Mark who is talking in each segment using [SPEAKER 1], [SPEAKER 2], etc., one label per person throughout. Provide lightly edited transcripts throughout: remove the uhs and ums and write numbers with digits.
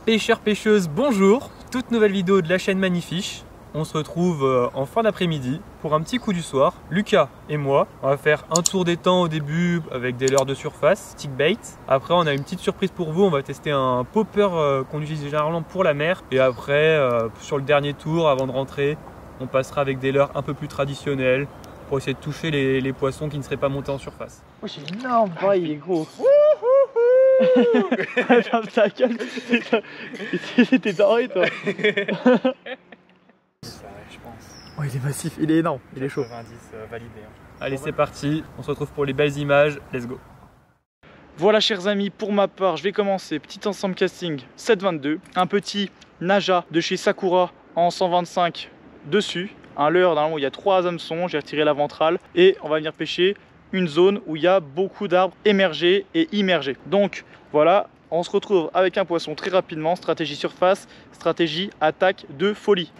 [SPEAKER 1] Pêcheurs, pêcheuses, bonjour. Toute nouvelle vidéo de la chaîne Magnifiche. On se retrouve en fin d'après-midi pour un petit coup du soir. Lucas et moi, on va faire un tour d'étang au début avec des leurres de surface, stick bait. Après, on a une petite surprise pour vous. On va tester un popper qu'on utilise généralement pour la mer. Et après, sur le dernier tour, avant de rentrer, on passera avec des leurres un peu plus traditionnelles pour essayer de toucher les poissons qui ne seraient pas montés en surface.
[SPEAKER 2] Oh, j'ai une énorme paille, il est gros. Ferme ta gueule, t'es taré toi.
[SPEAKER 1] Ça, je pense.
[SPEAKER 2] Oh, il est massif, il est énorme, il est chaud.
[SPEAKER 1] 90 validé. Allez, c'est parti. On se retrouve pour les belles images. Let's go.
[SPEAKER 2] Voilà, chers amis, pour ma part, je vais commencer. Petit ensemble casting 722. Un petit Naja de chez Sakura en 125 dessus. Un leurre, normalement, où il y a 3 hameçons. J'ai retiré la ventrale. Et on va venir pêcher une zone où il y a beaucoup d'arbres émergés et immergés. Donc voilà, on se retrouve avec un poisson très rapidement. Stratégie surface, stratégie attaque de folie.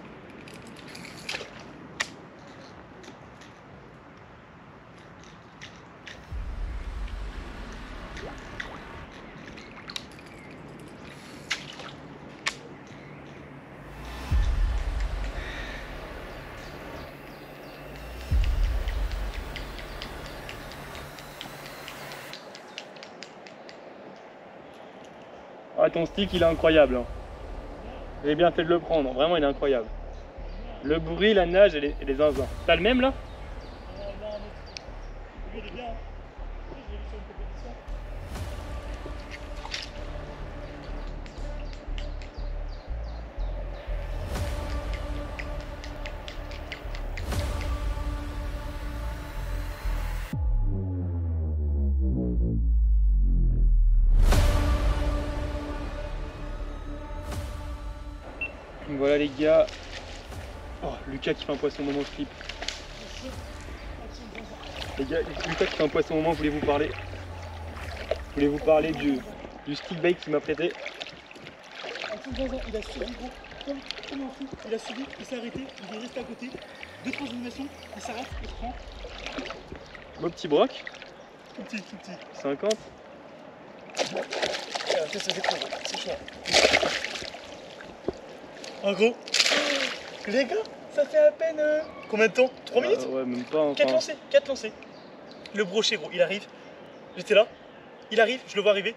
[SPEAKER 1] Ah, ton stick il est incroyable. Hein. J'ai bien fait de le prendre, vraiment il est incroyable. Le bruit, la nage et les zinzins. T'as le même là? Voilà les gars. Oh, Lucas qui fait un poisson au moment de flip. Les gars, Lucas qui fait un poisson au moment, je voulais vous parler. Je voulais vous parler du stick bait qu'il m'a prêté.
[SPEAKER 3] Il a suivi gros, comme un fou, il a suivi, il s'est arrêté, il est resté à côté, 2-3 animations, il s'arrête, il reprend.
[SPEAKER 1] Beau petit broc.
[SPEAKER 3] Tout petit, tout petit.
[SPEAKER 1] 50.
[SPEAKER 3] C'est chaud. En gros, les gars, ça fait à peine combien de temps? 3 minutes?
[SPEAKER 1] Ouais, même pas. Enfin...
[SPEAKER 3] 4 lancés. Le brochet gros, il arrive. J'étais là, il arrive, je le vois arriver.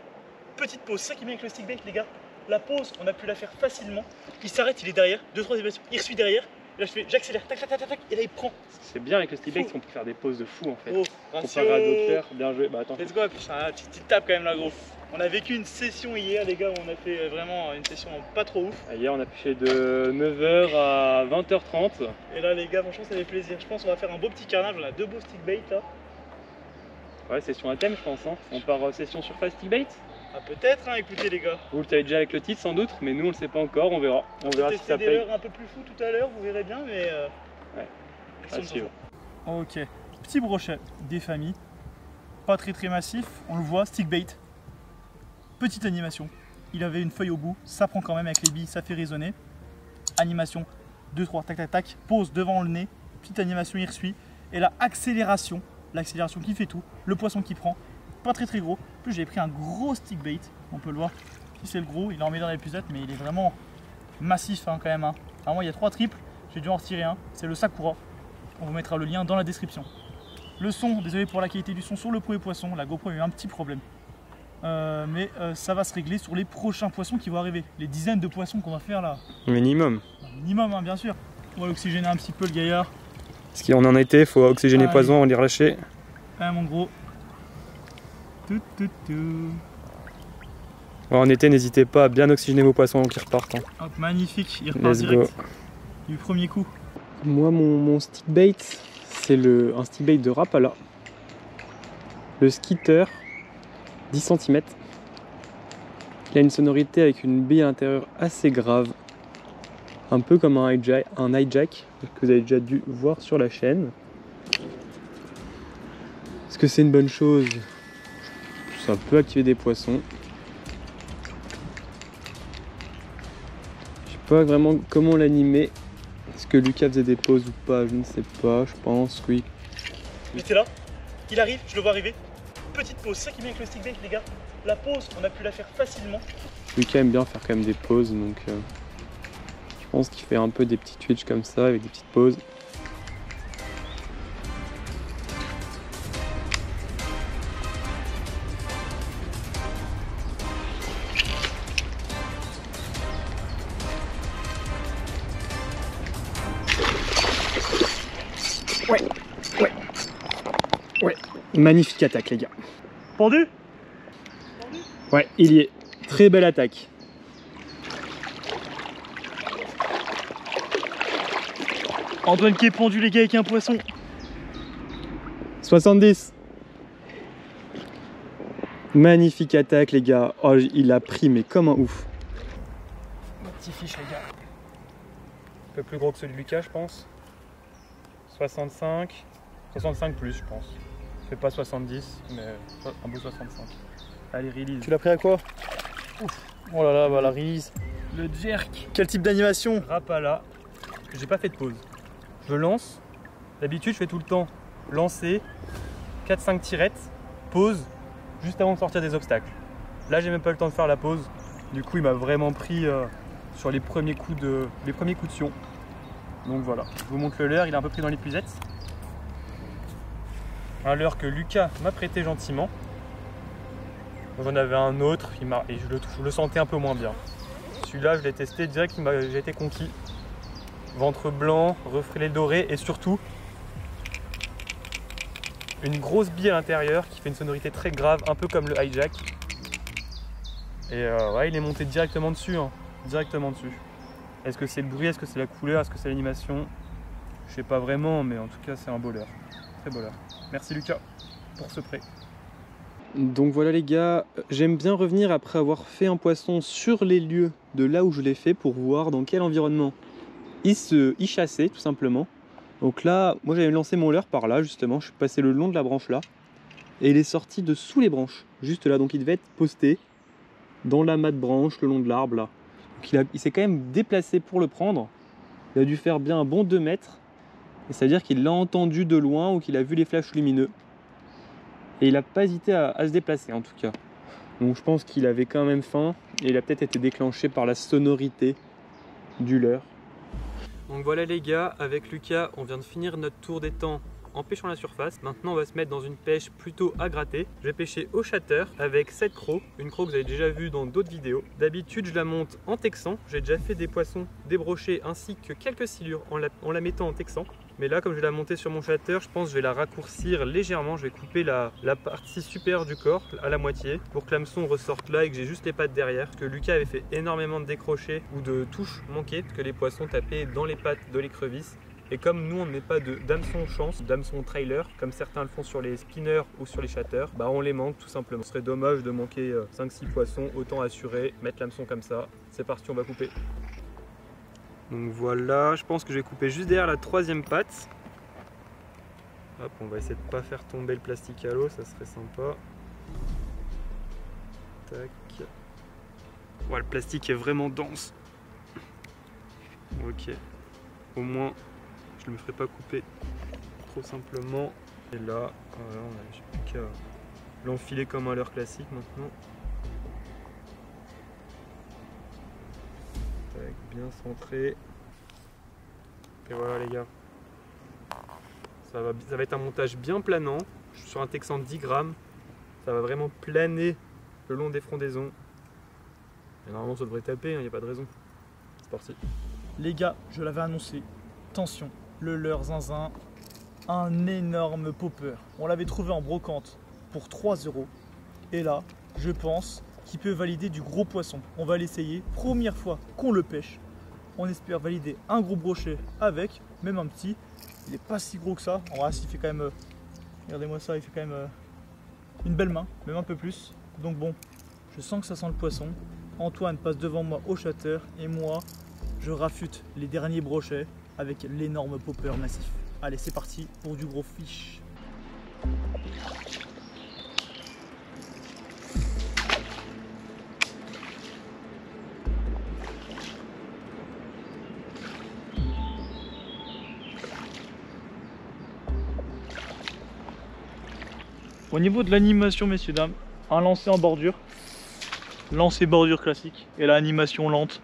[SPEAKER 3] Petite pause, c'est ça qui est bien avec le stick bait les gars. La pause, on a pu la faire facilement. Il s'arrête, il est derrière, 2-3 évasions, il suit derrière. Et là je fais, j'accélère, tac, tac, tac, tac, et là il prend.
[SPEAKER 1] C'est bien avec le stick bait qu'on peut faire des pauses de fou en fait.
[SPEAKER 3] Oh,
[SPEAKER 1] comparé à d'autres leurres, bien joué. Bah attends.
[SPEAKER 3] Let's go, petite tape quand même là gros. On a vécu une session hier les gars où on a fait vraiment une session pas trop ouf.
[SPEAKER 1] Hier on a pêché de 9h à 20h30.
[SPEAKER 3] Et là les gars franchement ça fait plaisir. Je pense qu'on va faire un beau petit carnage, on a 2 beaux stick bait là.
[SPEAKER 1] Ouais, session à thème je pense. Hein. On part session surface stick bait.
[SPEAKER 3] Ah peut-être hein, écoutez les gars.
[SPEAKER 1] Vous le savez déjà avec le titre sans doute, mais nous on le sait pas encore, on verra. On verra si ça
[SPEAKER 3] des
[SPEAKER 1] paye.
[SPEAKER 3] leurres un peu plus fous tout à l'heure, vous verrez bien mais...
[SPEAKER 1] Ouais,
[SPEAKER 3] à suivre.
[SPEAKER 2] Ok, petit brochet des familles. Pas très massif, on le voit, stick bait. Petite animation, il avait une feuille au bout, ça prend quand même avec les billes, ça fait résonner. Animation, 2-3, tac tac tac, pose devant le nez, petite animation, il resuit. Et là, accélération, l'accélération qui fait tout, le poisson qui prend, pas très gros. En plus, j'ai pris un gros stick bait, on peut le voir. Si c'est le gros, il en met dans l'épisode, mais il est vraiment massif hein, quand même. Hein. Vraiment, il y a 3 triples, j'ai dû en retirer un, c'est le Sakura. On vous mettra le lien dans la description. Le son, désolé pour la qualité du son sur le premier poisson, la GoPro a eu un petit problème. Mais ça va se régler sur les prochains poissons qui vont arriver. Les dizaines de poissons qu'on va faire là.
[SPEAKER 1] Minimum.
[SPEAKER 2] Minimum, hein, bien sûr. On va l'oxygéner un petit peu le gaillard.
[SPEAKER 1] Parce qu'on en était, il faut oxygéner les poissons avant de les relâcher.
[SPEAKER 2] Ouais, mon gros.
[SPEAKER 1] Alors, en été, n'hésitez pas à bien oxygéner vos poissons avant qu'ils repartent. Hein.
[SPEAKER 2] Hop, magnifique, il repart
[SPEAKER 1] Let's
[SPEAKER 2] direct.
[SPEAKER 1] Go.
[SPEAKER 2] Du premier coup.
[SPEAKER 1] Moi, mon stick bait, c'est un stick bait de Rapala. Le Skitter. 10 cm. Il a une sonorité avec une bille à l'intérieur assez grave. Un peu comme un hijack que vous avez déjà dû voir sur la chaîne. Est-ce que c'est une bonne chose? Ça peut activer des poissons. Je sais pas vraiment comment l'animer. Est-ce que Lucas faisait des pauses ou pas? Je ne sais pas, je pense oui.
[SPEAKER 3] Il était là, il arrive, je le vois arriver. Petite pause, c'est ça qui est bien avec le stick bait les gars. La pause, on a pu la faire facilement.
[SPEAKER 1] Lucas aime bien faire quand même des pauses, donc je pense qu'il fait un peu des petits twitch comme ça, avec des petites pauses. Ouais. Magnifique attaque, les gars.
[SPEAKER 3] Pendu?
[SPEAKER 1] Ouais, il y est. Très belle attaque.
[SPEAKER 3] Antoine qui est pendu, les gars, avec un poisson.
[SPEAKER 1] 70. Magnifique attaque, les gars. Oh, il a pris, mais comme un ouf. Petit fiche, les gars. Un peu plus gros que celui de Lucas, je pense. 65. 65 plus, je pense. Je fais pas 70, mais un beau 65. Allez, release.
[SPEAKER 2] Tu l'as pris à quoi? Ouf. Oh là là, bah la release.
[SPEAKER 1] Le jerk.
[SPEAKER 2] Quel type d'animation?
[SPEAKER 1] Rapala. J'ai pas fait de pause. Je lance. D'habitude, je fais tout le temps lancer, 4-5 tirettes, pause, juste avant de sortir des obstacles. Là, j'ai même pas le temps de faire la pause. Du coup, il m'a vraiment pris sur les premiers coups de sion. Donc voilà, je vous montre le leurre, il est un peu pris dans l'épuisette. Un leurre que Lucas m'a prêté gentiment. J'en avais un autre, et je le sentais un peu moins bien. Celui-là, je l'ai testé direct, j'ai été conquis. Ventre blanc, reflet doré et surtout une grosse bille à l'intérieur qui fait une sonorité très grave, un peu comme le hijack. Et ouais, il est monté directement dessus, hein, directement dessus. Est-ce que c'est le bruit, est-ce que c'est la couleur, est-ce que c'est l'animation? Je sais pas vraiment, mais en tout cas c'est un beau leurre, très beau leurre. Merci Lucas pour ce prêt. Donc voilà les gars, j'aime bien revenir après avoir fait un poisson sur les lieux de là où je l'ai fait pour voir dans quel environnement il chassait tout simplement. Donc là, moi j'avais lancé mon leurre par là justement, je suis passé le long de la branche là et il est sorti de sous les branches, juste là, donc il devait être posté dans l'amas de branches le long de l'arbre là. Donc il s'est quand même déplacé pour le prendre, il a dû faire bien un bon 2 mètres et ça veut dire qu'il l'a entendu de loin ou qu'il a vu les flashs lumineux. Et il n'a pas hésité à se déplacer en tout cas. Donc je pense qu'il avait quand même faim et il a peut-être été déclenché par la sonorité du leurre. Donc voilà les gars, avec Lucas, on vient de finir notre tour d'étang en pêchant la surface. Maintenant on va se mettre dans une pêche plutôt à gratter. Je vais pêcher au shatter avec cette croc, une croc que vous avez déjà vue dans d'autres vidéos. D'habitude je la monte en texan, j'ai déjà fait des poissons débrochés ainsi que quelques silures en la mettant en texan. Mais là, comme je vais la monter sur mon shatter, je pense que je vais la raccourcir légèrement. Je vais couper la partie supérieure du corps à la moitié pour que l'hameçon ressorte là et que j'ai juste les pattes derrière. Parce que Lucas avait fait énormément de décrochés ou de touches manquées parce que les poissons tapaient dans les pattes de l'écrevisse. Et comme nous, on ne met pas d'hameçon chance, d'hameçon trailer, comme certains le font sur les spinners ou sur les shatters, bah on les manque tout simplement. Ce serait dommage de manquer 5-6 poissons, autant assurer, mettre l'hameçon comme ça. C'est parti, on va couper. Donc voilà, je pense que je vais couper juste derrière la troisième patte. Hop, on va essayer de ne pas faire tomber le plastique à l'eau, ça serait sympa. Tac. Ouais, le plastique est vraiment dense. Ok. Au moins, je ne me ferai pas couper trop simplement. Et là, voilà, j'ai plus qu'à l'enfiler comme un leurre classique maintenant. Tac, bien centré. Et voilà les gars. Ça va être un montage bien planant. Je suis sur un texan de 10 grammes. Ça va vraiment planer le long des frondaisons. Et normalement ça devrait taper, il n'y a pas de raison. C'est parti.
[SPEAKER 2] Les gars, je l'avais annoncé. Attention, le leurre zinzin, un énorme popper. On l'avait trouvé en brocante pour 3 €. Et là, je pense qu'il peut valider du gros poisson. On va l'essayer. Première fois qu'on le pêche. On espère valider un gros brochet avec, même un petit. Il n'est pas si gros que ça. En vrai, il fait quand même, regardez-moi ça, il fait quand même une belle main, même un peu plus. Donc bon, je sens que ça sent le poisson. Antoine passe devant moi au shatter et moi, je raffute les derniers brochets avec l'énorme popper massif. Allez, c'est parti pour du gros fish. Au niveau de l'animation, messieurs dames, un lancer en bordure, lancer bordure classique, et là animation lente,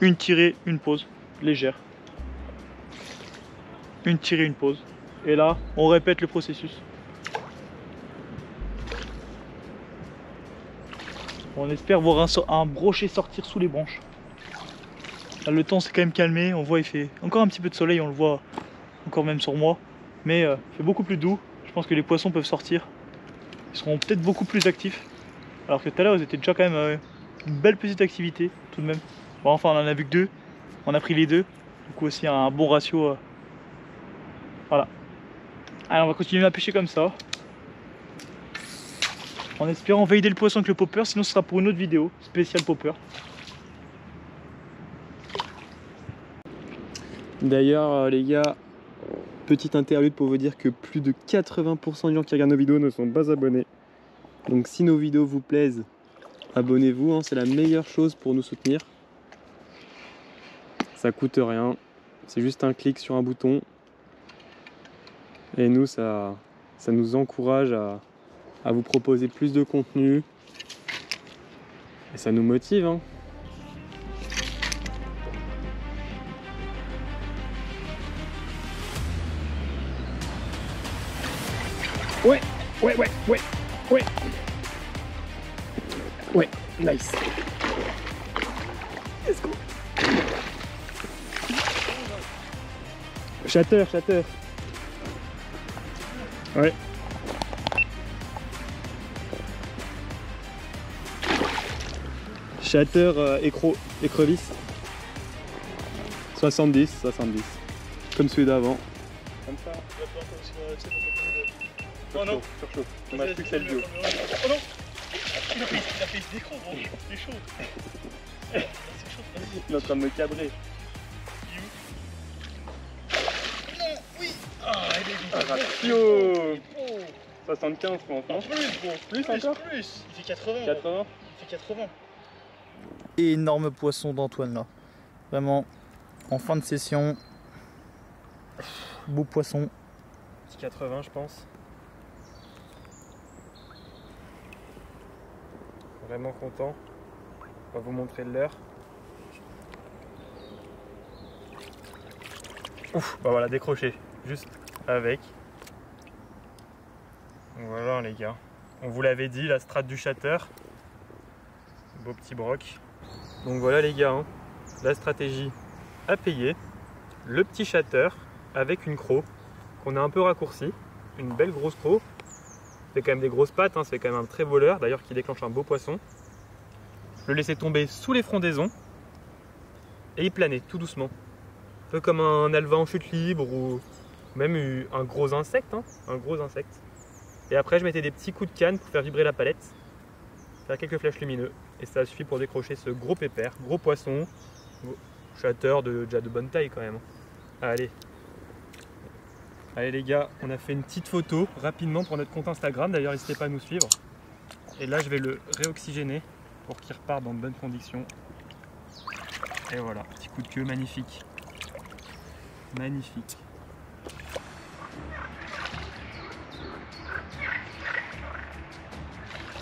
[SPEAKER 2] une tirée, une pause, légère, une tirée, une pause, et là on répète le processus. On espère voir un brochet sortir sous les branches. Là, le temps s'est quand même calmé, on voit il fait encore un petit peu de soleil, on le voit encore même sur moi, mais il fait beaucoup plus doux. Je pense que les poissons peuvent sortir, ils seront peut-être beaucoup plus actifs, alors que tout à l'heure ils étaient déjà quand même une belle petite activité tout de même. Bon, enfin on en a vu que 2, on a pris les 2, du coup aussi un bon ratio. Voilà. Allez, on va continuer à pêcher comme ça, en espérant valider le poisson avec le popper, sinon ce sera pour une autre vidéo spéciale popper.
[SPEAKER 4] D'ailleurs les gars, petite interlude pour vous dire que plus de 80% des gens qui regardent nos vidéos ne sont pas abonnés. Donc si nos vidéos vous plaisent, abonnez-vous, hein, c'est la meilleure chose pour nous soutenir. Ça coûte rien, c'est juste un clic sur un bouton. Et nous, ça nous encourage à vous proposer plus de contenu. Et ça nous motive, hein. Ouais, nice. Let's go. Shatter. Ouais. Shatter écrevisse. 70. Comme celui d'avant. Comme ça.
[SPEAKER 3] Oh non,
[SPEAKER 4] Surchauffe. On a plus que celle bio.
[SPEAKER 3] Oh non, il a fait des gros, gros. Il est chaud. C'est chaud.
[SPEAKER 4] Il est en train de me cadrer.
[SPEAKER 3] Non, oui. Ah, il est
[SPEAKER 4] Ratio 75 je pense, non?
[SPEAKER 3] Plus gros.
[SPEAKER 4] Plus encore?
[SPEAKER 3] Plus. Il fait 80.
[SPEAKER 4] 80.
[SPEAKER 3] Il fait 80.
[SPEAKER 2] Énorme poisson d'Antoine là, vraiment en fin de session, beau poisson.
[SPEAKER 1] Petit 80 je pense. Vraiment content. On va vous montrer l'heure. Ouf, bah voilà, décroché. Juste avec. Donc voilà les gars. On vous l'avait dit, la strate du shatter. Beau petit broc. Donc voilà les gars, hein, la stratégie à payer. Le petit shatter avec une croc qu'on a un peu raccourci. Une belle grosse croc. C'est quand même des grosses pattes, hein, c'est quand même un très voleur, d'ailleurs qui déclenche un beau poisson. Le laisser tomber sous les frondaisons et y planer tout doucement. Un peu comme un alevin en chute libre ou même un gros insecte. Hein, un gros insecte. Et après je mettais des petits coups de canne pour faire vibrer la palette, faire quelques flashs lumineux. Et ça suffit pour décrocher ce gros pépère, gros poisson, shatter déjà de bonne taille quand même. Allez. Allez les gars, on a fait une petite photo rapidement pour notre compte Instagram, d'ailleurs n'hésitez pas à nous suivre. Et là je vais le réoxygéner pour qu'il reparte dans de bonnes conditions. Et voilà, petit coup de queue magnifique. Magnifique.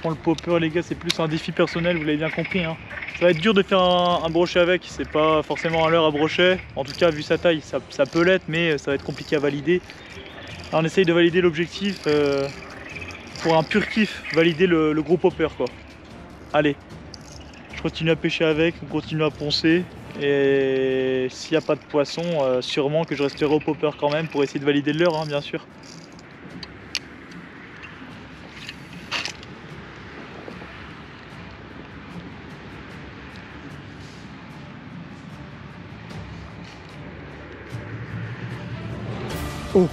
[SPEAKER 2] Le popper les gars, c'est plus un défi personnel, vous l'avez bien compris, hein. Ça va être dur de faire un brochet avec, c'est pas forcément un leurre à brochet, en tout cas vu sa taille ça peut l'être, mais ça va être compliqué à valider. Là, on essaye de valider l'objectif pour un pur kiff, valider le gros popper quoi. Allez, je continue à pêcher avec, on continue à poncer, et s'il n'y a pas de poisson, sûrement que je resterai au popper quand même pour essayer de valider le leurre, hein, bien sûr.
[SPEAKER 4] Oh!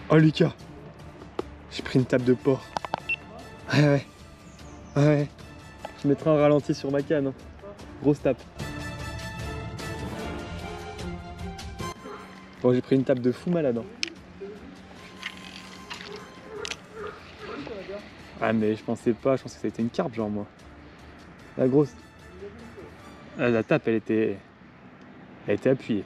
[SPEAKER 4] Oh Lucas! J'ai pris une tape de porc. Ouais. Je mettrai un ralenti sur ma canne. Hein. Grosse tape. Bon, j'ai pris une tape de fou malade. Hein. Ah mais je pensais que ça a été une carpe genre moi. La grosse. La tape elle était appuyée.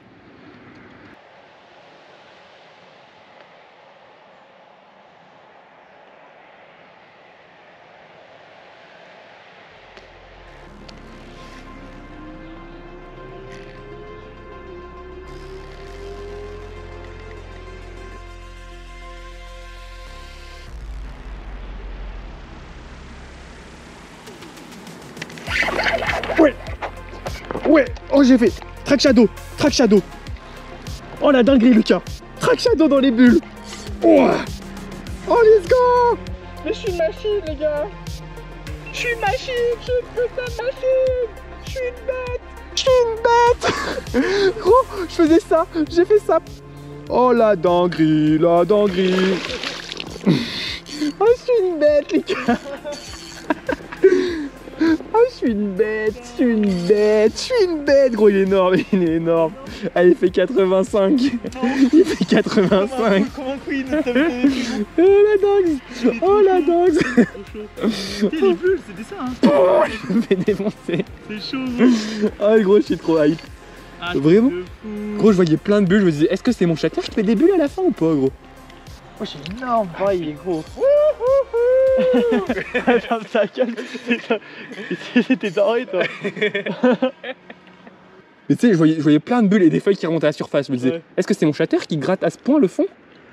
[SPEAKER 4] Ouais. Oh, j'ai fait. Track shadow. Track shadow. Oh, la dinguerie, Lucas. Track shadow dans les bulles. Oh, oh let's go. Mais je suis une machine, les gars. Je suis une machine. Je suis une putain de machine. Je suis une bête. Je suis une bête. Gros, je faisais ça. J'ai fait ça. Oh, la dinguerie. La dinguerie. Oh, je suis une bête, les gars. Oh, je suis une bête, je suis une bête, je suis une bête, gros, il est énorme, il est énorme. Ah, il fait 85. Il fait 85.
[SPEAKER 3] Comme un queen, t'as vu.
[SPEAKER 4] Oh la dingue. Oh la dingue.
[SPEAKER 3] Les bulles, c'était ça, hein.
[SPEAKER 4] Oh, je me fais défoncer.
[SPEAKER 3] C'est chaud, gros.
[SPEAKER 4] Oh gros, je suis trop hype.
[SPEAKER 3] Ah,
[SPEAKER 4] Vraiment
[SPEAKER 3] de fou.
[SPEAKER 4] Gros, je voyais plein de bulles, je me disais, est-ce que c'est mon chatter qui fait des bulles à la fin ou pas, gros?
[SPEAKER 2] Oh, c'est énorme, pareil, il est gros. Attends, ta gueule, t'es doré, toi.
[SPEAKER 4] Mais tu sais, je voyais plein de bulles et des feuilles qui remontent à la surface. Je me disais,
[SPEAKER 3] Ouais.
[SPEAKER 4] est-ce que c'est mon chatter qui gratte à ce point le fond?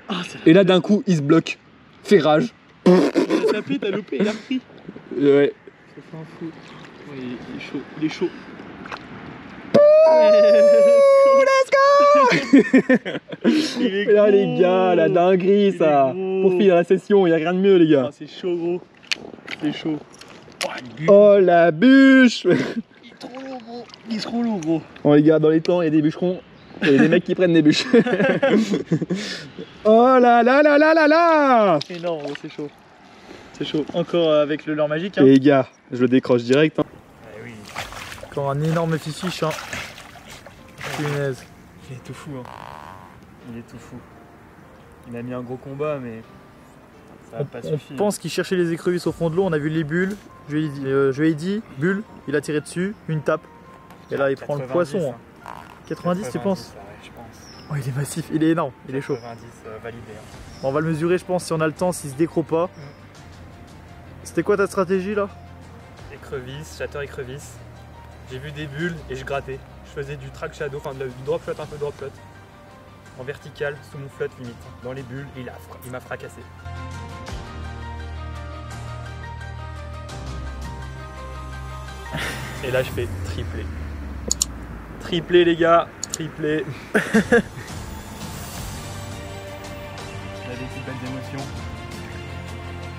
[SPEAKER 3] Ah,
[SPEAKER 4] Et là, d'un coup, il se bloque. Fait rage.
[SPEAKER 3] il a tapé, t'as loupé, il a pris.
[SPEAKER 4] Ouais.
[SPEAKER 3] Ça fait un fou. Ouais, il est chaud, il est chaud. Il est
[SPEAKER 4] Et là,
[SPEAKER 3] gros.
[SPEAKER 4] les gars, la dinguerie,
[SPEAKER 3] Il est
[SPEAKER 4] ça.
[SPEAKER 3] gros.
[SPEAKER 4] Pour finir la session, il n'y a rien de mieux, les gars.
[SPEAKER 3] Ah, c'est chaud, gros. C'est chaud. Oh, il bûche.
[SPEAKER 4] Oh, la bûche.
[SPEAKER 3] Il est trop lourd, gros. Il est trop lourd, gros.
[SPEAKER 4] Bon, les gars, dans les temps, il y a des bûcherons. Et il y a des mecs qui prennent des bûches. Oh là là là là là là.
[SPEAKER 3] Énorme, gros, c'est chaud. C'est chaud. Encore avec le leurre magique, hein.
[SPEAKER 4] Et les gars, je le décroche direct. Hein.
[SPEAKER 3] Eh oui.
[SPEAKER 2] Encore un énorme fichiche, hein. Punaise.
[SPEAKER 1] Il est tout fou, hein. Il est tout fou. Il a mis un gros combat, mais ça va pas
[SPEAKER 2] On
[SPEAKER 1] suffire.
[SPEAKER 2] pense qu'il cherchait les écrevisses au fond de l'eau, on a vu les bulles. Je lui ai dit, bulle, il a tiré dessus, une tape. Et là, il prend le
[SPEAKER 1] 90,
[SPEAKER 2] poisson.
[SPEAKER 1] hein.
[SPEAKER 2] 90, tu penses?
[SPEAKER 1] Ouais, je pense.
[SPEAKER 2] Oh, il est massif, il est énorme, il est chaud.
[SPEAKER 1] 90 validé. Hein.
[SPEAKER 2] On va le mesurer, je pense, si on a le temps, s'il se décroît pas. C'était quoi ta stratégie là?
[SPEAKER 1] Écrevisse, chatter écrevisse. J'ai vu des bulles et je grattais. Je faisais du track shadow, enfin du drop shot, un peu drop shot. En vertical, sous mon flotte limite. Dans les bulles, il m'a fracassé. Et là je fais triplé. Triplé les gars, triplé. Il y a des petites belles émotions.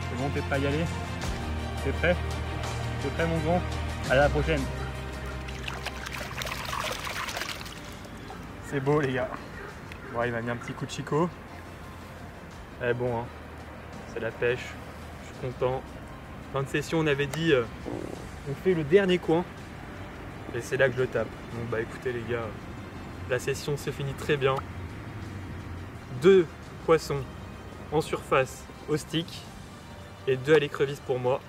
[SPEAKER 1] C'est bon, t'es prêt à y aller? T'es prêt? T'es prêt mon grand? À la prochaine. C'est beau les gars. Bon, il m'a mis un petit coup de chicot. Eh bon, hein. C'est la pêche. Je suis content. Fin de session, on avait dit on fait le dernier coin. Et c'est là que je le tape. Donc bah écoutez les gars, la session se finit très bien. 2 poissons en surface au stick et 2 à l'écrevisse pour moi.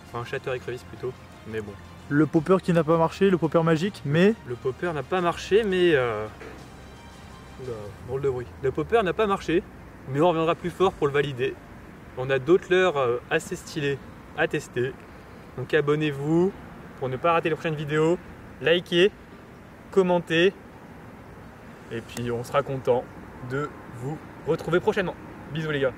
[SPEAKER 1] Enfin un chatter écrevisse plutôt, mais bon.
[SPEAKER 2] Le popper qui n'a pas marché, le popper magique, mais
[SPEAKER 1] Le popper n'a pas marché, mais... Oula, drôle de bruit. Le popper n'a pas marché, mais on reviendra plus fort pour le valider. On a d'autres leurres assez stylés à tester. Donc abonnez-vous pour ne pas rater les prochaines vidéos. Likez, commentez. Et puis on sera content de vous retrouver prochainement. Bisous les gars.